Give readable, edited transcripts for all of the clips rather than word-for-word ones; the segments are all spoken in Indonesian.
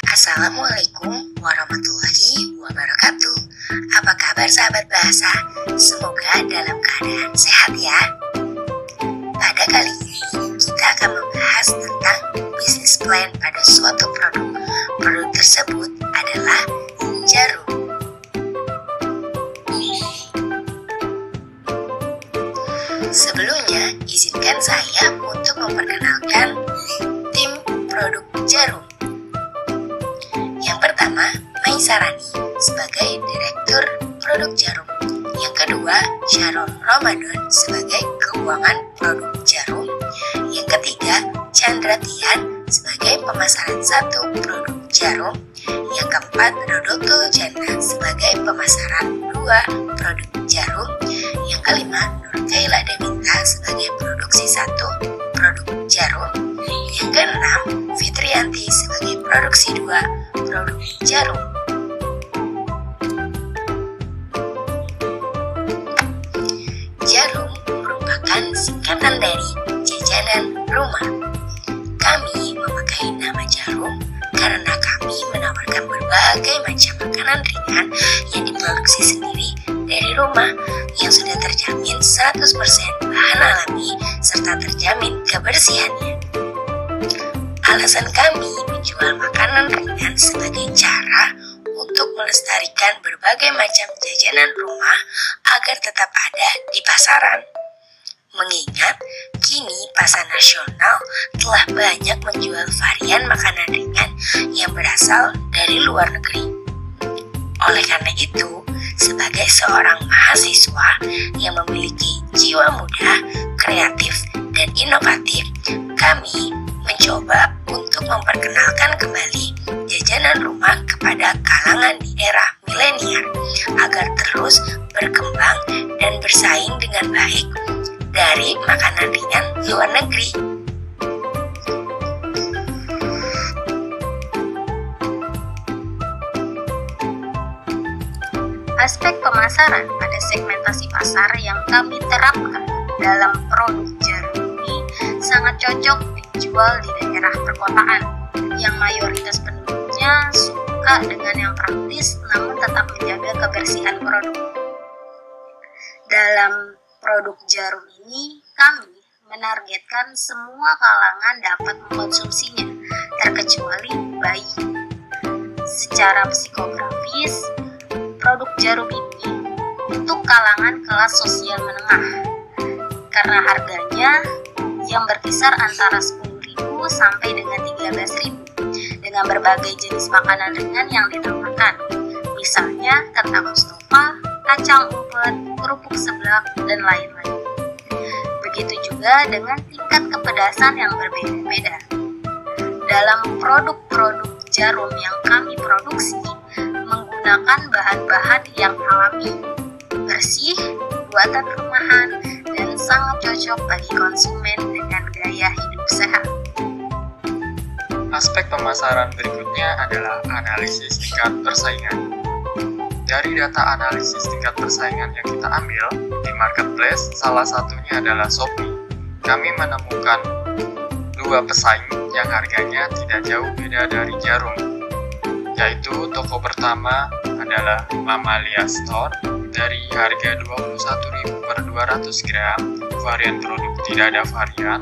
Assalamualaikum warahmatullahi wabarakatuh. Apa kabar sahabat bahasa? Semoga dalam keadaan sehat ya. Pada kali ini kita akan membahas tentang bisnis plan pada suatu produk. Produk tersebut adalah jarum. Sebelumnya, izinkan saya untuk memperkenalkan tim produk jarum. Yang pertama, Maisarani sebagai Direktur Produk Jarum. Yang kedua, Sharon Ramadan sebagai Keuangan Produk Jarum. Yang ketiga, Chandra Tian sebagai Pemasaran 1 Produk Jarum. Yang keempat, Rodoto Jana sebagai Pemasaran 2 Produk Jarum. Yang kelima, Nur Kaila Deminta sebagai Produksi 1 Produk Jarum. Yang keenam, Fitrianti sebagai Produksi 2 Produk Jarum. Jarum merupakan singkatan dari jajanan rumah. Kami memakai nama jarum karena kami menawarkan berbagai macam makanan ringan yang diproduksi sendiri dari rumah yang sudah terjamin 100% bahan alami serta terjamin kebersihannya. Alasan kami menjual makanan ringan sebagai cara untuk melestarikan berbagai macam jajanan rumah agar tetap ada di pasaran. Mengingat kini pasar nasional telah banyak menjual varian makanan ringan yang berasal dari luar negeri. Oleh karena itu, sebagai seorang mahasiswa yang memiliki jiwa muda, kreatif, dan inovatif, kami mencoba untuk memperkenalkan kembali jajanan rumah kepada kalangan di era milenial agar terus berkembang dan bersaing dengan baik dari makanan ringan luar negeri. Aspek pemasaran pada segmentasi pasar yang kami terapkan dalam produk jarum ini sangat cocok dijual di daerah perkotaan yang mayoritas penduduknya suka dengan yang praktis namun tetap menjaga kebersihan produk. Dalam produk jarum ini kami menargetkan semua kalangan dapat mengkonsumsinya terkecuali bayi. Secara psikografis, produk jarum ini untuk kalangan kelas sosial menengah karena harganya yang berkisar antara 10.000 sampai dengan 13.000 dengan berbagai jenis makanan ringan yang ditawarkan, misalnya kentang mustafa, kacang umpet, kerupuk seblak, dan lain-lain. Begitu juga dengan tingkat kepedasan yang berbeda-beda. Dalam produk-produk jarum yang kami produksi menggunakan bahan-bahan yang alami, bersih, buatan rumahan, dan sangat cocok bagi konsumen dengan gaya hidup sehat. Aspek pemasaran berikutnya adalah analisis tingkat persaingan. Dari data analisis tingkat persaingan yang kita ambil di marketplace, salah satunya adalah Shopee. Kami menemukan dua pesaing yang harganya tidak jauh beda dari jarum, yaitu toko pertama adalah Mamalia Store dari harga 21.000 per 200 gram, varian produk tidak ada varian.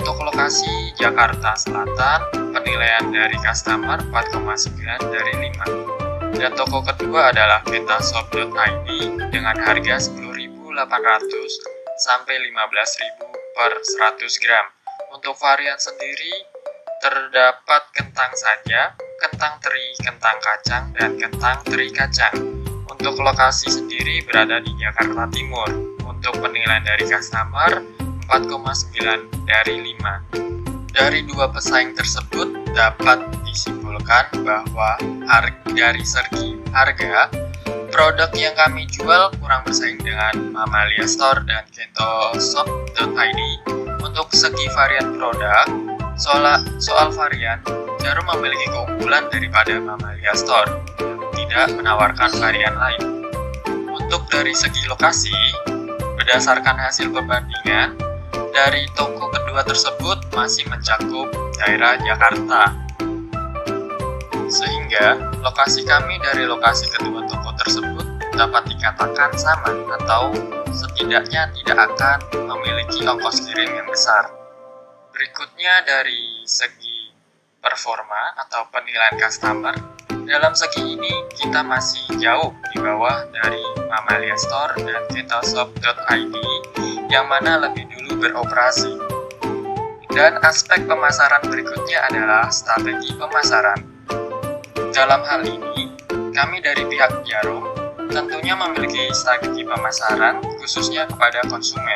Untuk lokasi Jakarta Selatan, penilaian dari customer 4,9 dari 5. Dan toko kedua adalah Petashop.id dengan harga 10.800 sampai 15.000 per 100 gram. Untuk varian sendiri terdapat kentang saja, kentang teri, kentang kacang, dan kentang teri kacang. Untuk lokasi sendiri berada di Jakarta Timur. Untuk penilaian dari customer 4,9 dari 5. Dari dua pesaing tersebut dapat disimpulkan bahwa dari segi harga, produk yang kami jual kurang bersaing dengan Mamalia Store dan Petashop.id. Untuk segi varian produk, soal varian, jarum memiliki keunggulan daripada Mamalia Store yang tidak menawarkan varian lain. Untuk dari segi lokasi, berdasarkan hasil perbandingan, dari toko kedua tersebut masih mencakup daerah Jakarta. Sehingga lokasi kami dari lokasi kedua toko tersebut dapat dikatakan sama atau setidaknya tidak akan memiliki ongkos kirim yang besar. Berikutnya dari segi performa atau penilaian customer. Dalam segi ini kita masih jauh di bawah dari Mamalia Store dan Ketalshop.id yang mana lebih dulu beroperasi. Dan aspek pemasaran berikutnya adalah strategi pemasaran. Dalam hal ini, kami dari pihak Jarum tentunya memiliki strategi pemasaran khususnya kepada konsumen,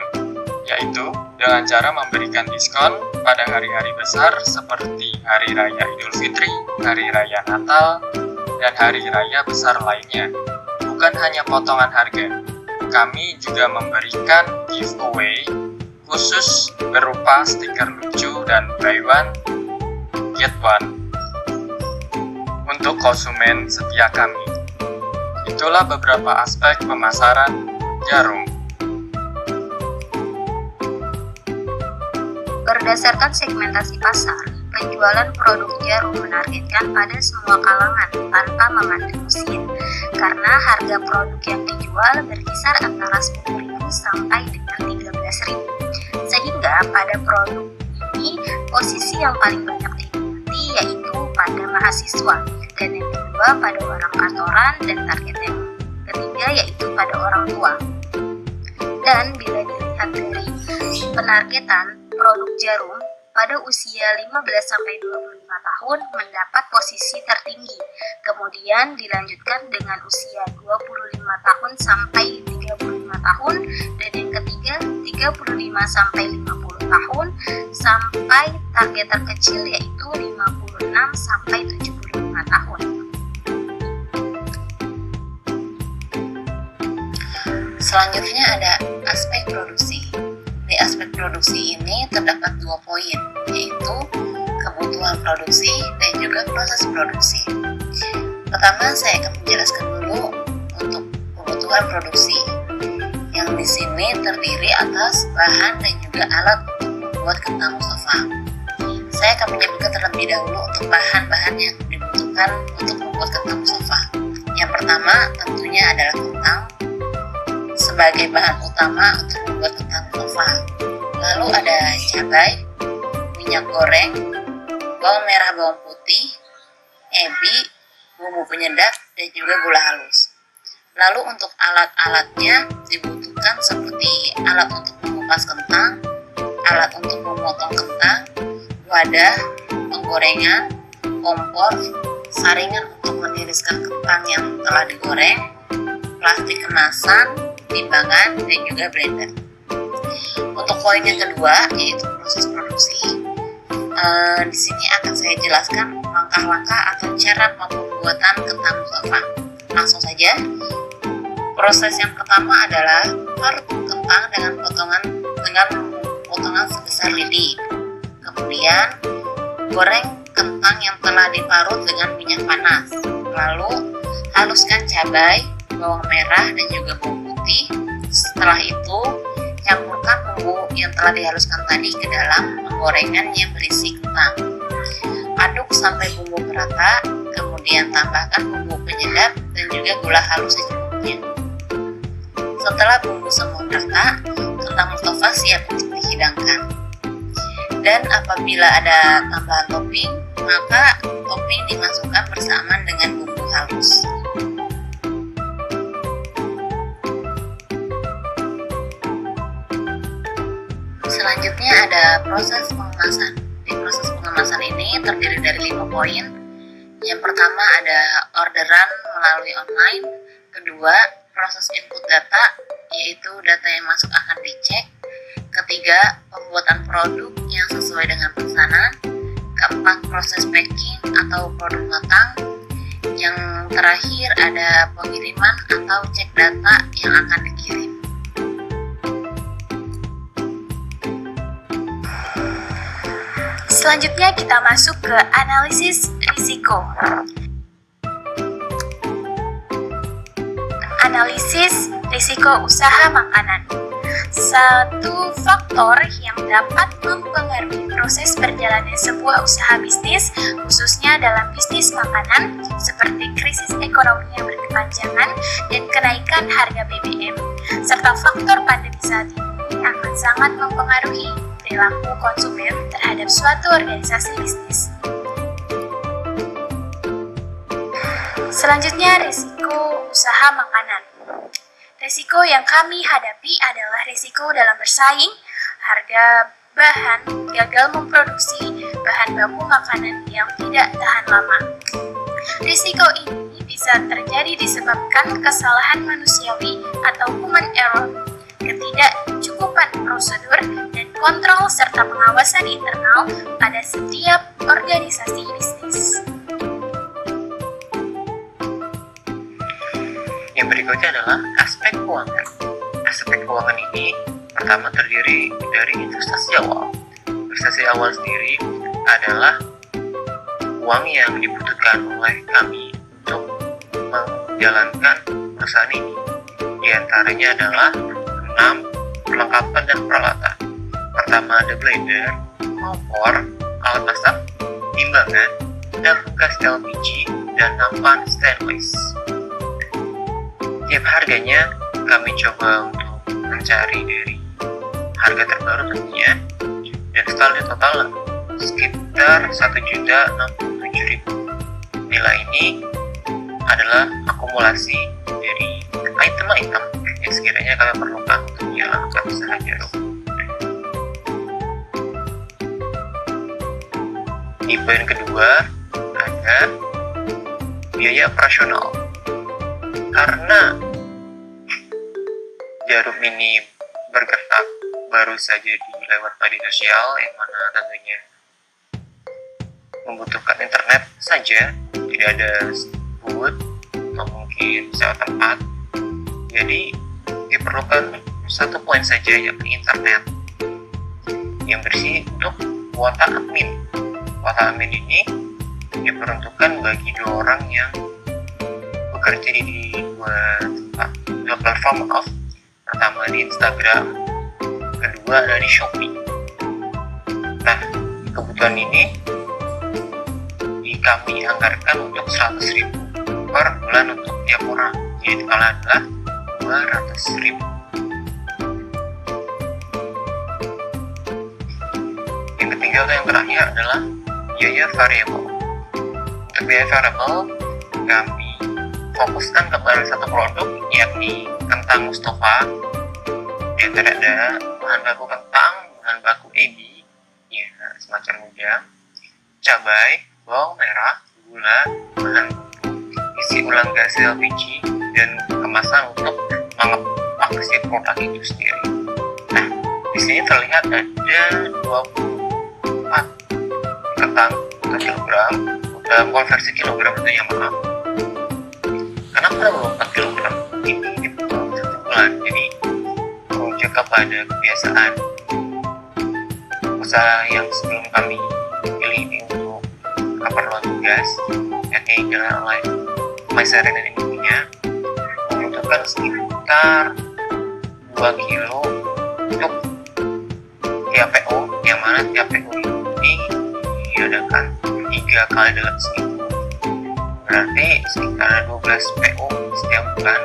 yaitu dengan cara memberikan diskon pada hari-hari besar seperti Hari Raya Idul Fitri, Hari Raya Natal, dan Hari Raya besar lainnya. Bukan hanya potongan harga, kami juga memberikan giveaway khusus berupa stiker lucu dan buy one, get one untuk konsumen setia kami. Itulah beberapa aspek pemasaran Jarum. Berdasarkan segmentasi pasar, penjualan produk Jarum menargetkan pada semua kalangan tanpa memandang usia, karena harga produk yang dijual berkisar antara 10.000 sampai dengan 13.000. Sehingga pada produk ini posisi yang paling banyak diminati yaitu pada mahasiswa, dan yang kedua pada orang kantoran, dan target yang ketiga yaitu pada orang tua. Dan bila dilihat dari penargetan produk Jarum, pada usia 15-25 tahun mendapat posisi tertinggi, kemudian dilanjutkan dengan usia 25 tahun sampai 35 tahun, dan yang ketiga 35 sampai 50 tahun, sampai target terkecil yaitu 56 sampai 75 tahun. Selanjutnya ada aspek produksi. Di aspek produksi ini terdapat 2 poin, yaitu kebutuhan produksi dan juga proses produksi. Pertama, saya akan menjelaskan dulu untuk kebutuhan produksi, yang di sini terdiri atas bahan dan juga alat untuk membuat kentang Mustafa. Saya akan menyebutkan terlebih dahulu untuk bahan-bahan yang dibutuhkan untuk membuat kentang Mustafa. Yang pertama tentunya adalah kentang sebagai bahan utama untuk membuat kentang Mustafa. Lalu ada cabai, minyak goreng, bawang merah, bawang putih, ebi, bumbu penyedap, dan juga gula halus. Lalu untuk alat-alatnya dibutuhkan seperti alat untuk mengupas kentang, alat untuk memotong kentang, wadah, penggorengan, kompor, saringan untuk meniriskan kentang yang telah digoreng, plastik kemasan, timbangan, dan juga blender. Untuk poin yang kedua yaitu proses produksi. Di sini akan saya jelaskan langkah-langkah atau cara pembuatan kentang Mustafa. Langsung saja. Proses yang pertama adalah parut kentang dengan potongan sebesar lidi. Kemudian goreng kentang yang telah diparut dengan minyak panas. Lalu haluskan cabai, bawang merah, dan juga bawang putih. Setelah itu campurkan bumbu yang telah dihaluskan tadi ke dalam penggorengan yang berisi kentang. Aduk sampai bumbu merata, kemudian tambahkan bumbu penyedap dan juga gula halus secukupnya. Setelah bumbu semua merata, kentang Mustafa siap untuk dihidangkan. Dan apabila ada tambahan topping, maka topping dimasukkan bersamaan dengan bumbu halus. Selanjutnya ada proses pengemasan. Di proses pengemasan ini terdiri dari 5 poin. Yang pertama ada orderan melalui online. Kedua, proses input data, yaitu data yang masuk akan dicek. Ketiga, pembuatan produk yang sesuai dengan pesanan. Keempat, proses packing atau produk matang. Yang terakhir ada pengiriman atau cek data yang akan dikirim. Selanjutnya kita masuk ke analisis risiko. Analisis risiko usaha makanan. Satu faktor yang dapat mempengaruhi proses berjalannya sebuah usaha bisnis, khususnya dalam bisnis makanan, seperti krisis ekonomi yang berkepanjangan dan kenaikan harga BBM, serta faktor pandemi saat ini akan sangat mempengaruhi perilaku konsumen terhadap suatu organisasi bisnis. Selanjutnya, risiko usaha makanan. Risiko yang kami hadapi adalah risiko dalam bersaing, harga bahan, gagal memproduksi bahan baku makanan yang tidak tahan lama. Risiko ini bisa terjadi disebabkan kesalahan manusiawi atau human error, ketidakcukupan prosedur dan kontrol serta pengawasan internal pada setiap organisasi bisnis. Yang berikutnya adalah aspek keuangan. Aspek keuangan ini pertama terdiri dari investasi awal. Investasi awal sendiri adalah uang yang dibutuhkan oleh kami untuk menjalankan perusahaan ini. Di antaranya adalah 6 perlengkapan dan peralatan. Pertama ada blender, kompor, alat masak, timbangan, tabung gas LPG, dan nampan stainless. Tiap harganya kami coba untuk mencari dari harga terbaru tentunya, dan setelah total sekitar 1.067.000. Nilai ini adalah akumulasi dari item-item yang sekiranya kami perlukan untuk menjalankan usaha jarum. Di poin kedua ada biaya operasional. Karena jarum ini bergerak baru saja di lewat media sosial yang mana tentunya membutuhkan internet saja, tidak ada booth atau mungkin sewa tempat, jadi diperlukan satu poin saja yakni internet yang bersih untuk kuota admin. Kuota admin ini diperuntukkan bagi 2 orang yang bekerja di dua platform off. Pertama di Instagram, kedua ada di Shopee. Nah, kebutuhan ini kami anggarkan untuk 100.000 per bulan untuk tiap orang, jadi totalnya adalah 200.000. Yang ketiga atau yang terakhir adalah biaya variabel. Untuk biaya variabel kami fokuskan kepada satu produk, yakni kentang Mustafa. Di antara ada bahan baku kentang, bahan baku ebi, ya semacam udang, cabai, bawang merah, gula, bahan isi ulang gas LPG, dan kemasan untuk mengepak si produk itu sendiri. Nah, di sini terlihat ada 24 kentang per kilogram, dalam konversi kilogram itu yang maaf. Kenapa 24 kilogram? Ini dibutuhkan 1 bulan, jadi merujuk kepada kebiasaan usaha yang sebelum kami pilih ini untuk keperluan tugas, yakni jalan online Maisaren dan Indonesia, membutuhkan sekitar 2 kilo untuk tiap PO, yang mana tiap PO ini diadakan 3 kali dalam seminggu, berarti sekitar 12 PO setiap bulan.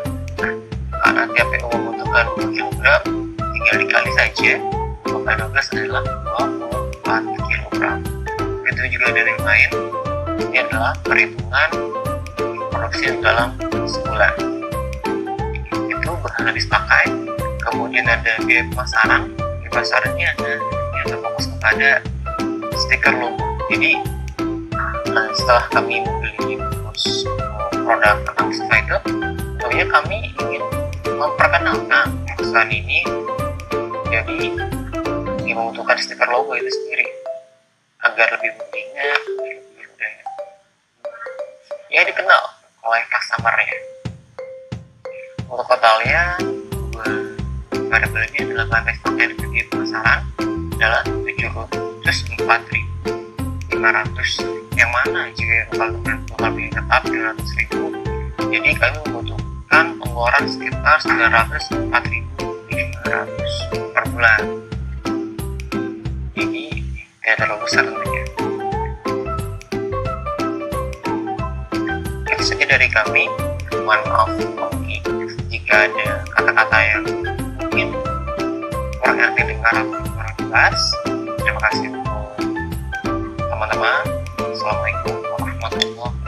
Karena tiap PO membutuhkan 2 kg, tinggal dikali saja, maka 12 adalah 24 kg. Begitu juga dari yang lain, ini adalah perhitungan produksi dalam sebulan. Itu bahan habis pakai, kemudian ada biaya pemasaran. Di pemasarannya ada yang terfokus kepada stiker logo. Jadi setelah kami membeli produk kentang Mustafa itu, tentunya kami ingin memperkenalkan perusahaan ini, jadi membutuhkan stiker logo itu sendiri agar lebih mengingat, lebih mudah ya dikenal oleh customer-nya. Untuk totalnya variabelnya adalah bahan pakai di pemasaran adalah 704.500, yang mana jika total biaya tetap 200.000, jadi kami membutuhkan pengeluaran sekitar 904.500 400 per bulan. Ini tidak terlalu besar tentunya. Itu saja dari kami. Mohon maaf jika ada kata-kata yang mungkin kurang enak didengar atau kurang jelas. Terima kasih untuk teman-teman. Assalamualaikum warahmatullahi wabarakatuh.